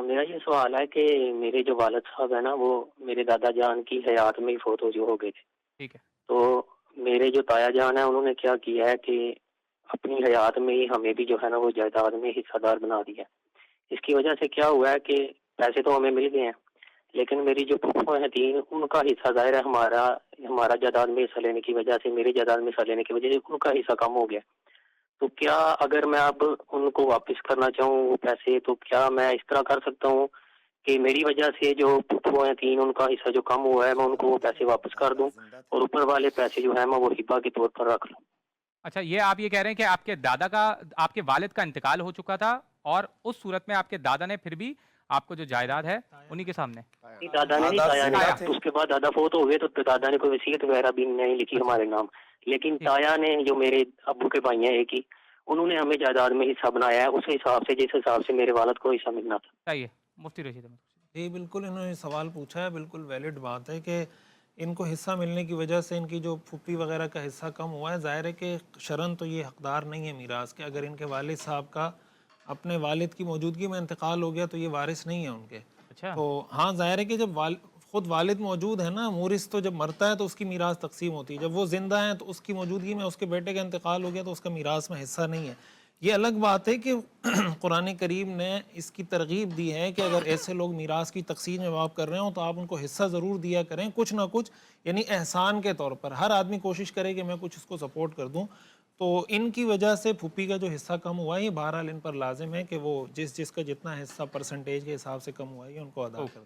میرا یہ سوال ہے کہ میرے جو والد صاحب ہیں نا وہ میرے دادا جان کی حیات میں ہی فوت جو ہو گئے تھے. ٹھیک ہے. تو میرے جو تایا جان ہیں انہوں نے کیا کیا ہے کہ اپنی حیات میں ہی ہمیں بھی جو ہے نا وہ جائیداد میں حصہ دار بنا دیا. اس کی وجہ سے کیا ہوا ہے کہ پیسے تو ہمیں مل گئے ہیں لیکن میری جو پھوپھو ہیں تین ان کا حصہ ظاہر ہے ہمارا جائیداد میں حصہ لینے کی وجہ سے میری جائیداد میں حصہ لینے کی وجہ سے ان کا حصہ کم ہو گیا. تو کیا اگر میں اب ان کو واپس کرنا چاہوں وہ پیسے تو کیا میں اس طرح کر سکتا ہوں کہ میری وجہ سے جو پھوپھو ہیں تین ان کا حصہ جو کم ہوا ہے میں ان کو وہ پیسے واپس کر دوں اور اوپر والے پیسے جو ہیں میں وہ ہبہ کے طور پر رکھ لوں. اچھا، یہ آپ یہ کہہ رہے ہیں کہ آپ کے دادا کا آپ کے والد کا انتقال ہو چکا تھا اور اس صورت میں آپ کے دادا نے پھر بھی آپ کو جو جائیداد ہے انہی کے سامنے نہیں دادا نے نہیں دادا تایا نے. زندہ تایا. تھے. اس کے بعد دادا فوت ہو گئے تو دادا نے کوئی وصیت وغیرہ بھی نہیں لکھی اچھا ہمارے نام. لیکن ٹھیک. تایا نے جو میرے ابو کے بھائی ہیں ایک ہی انہوں نے ہمیں جائیداد میں حصہ بنایا ہے اس حساب سے جس حساب سے میرے والد کو حصہ ملنا تھا. صحیح ہے. مفتی رشید احمد. جی بالکل، انہوں نے سوال پوچھا ہے، بالکل ویلڈ بات ہے کہ ان کو حصہ ملنے کی وجہ سے ان کی جو پھوپھی وغیرہ کا حصہ کم ہوا ہے. ظاہر ہے کہ شرعاً تو یہ حقدار نہیں ہے میراث کے. اگر ان کے والد صاحب کا اپنے والد کی موجودگی میں انتقال ہو گیا تو یہ وارث نہیں ہیں ان کے. اچھا. تو ہاں ظاہر ہے کہ جب خود والد موجود ہے نا، مورث تو جب مرتا ہے تو اس کی میراث تقسیم ہوتی ہے. جب وہ زندہ ہیں تو اس کی موجودگی میں اس کے بیٹے کا انتقال ہو گیا تو اس کا میراث میں حصہ نہیں ہے. یہ الگ بات ہے کہ قرآن کریم نے اس کی ترغیب دی ہے کہ اگر ایسے لوگ میراث کی تقسیم میں آپ کر رہے ہوں تو آپ ان کو حصہ ضرور دیا کریں، کچھ نہ کچھ، یعنی احسان کے طور پر. ہر آدمی کوشش کرے کہ میں کچھ اس کو سپورٹ کر دوں. تو ان کی وجہ سے پھوپھی کا جو حصہ کم ہوا ہے یہ بہرحال ان پر لازم ہے کہ وہ جس کا جتنا حصہ پرسنٹیج کے حساب سے کم ہوا ہے یہ ان کو ادا کر دیں.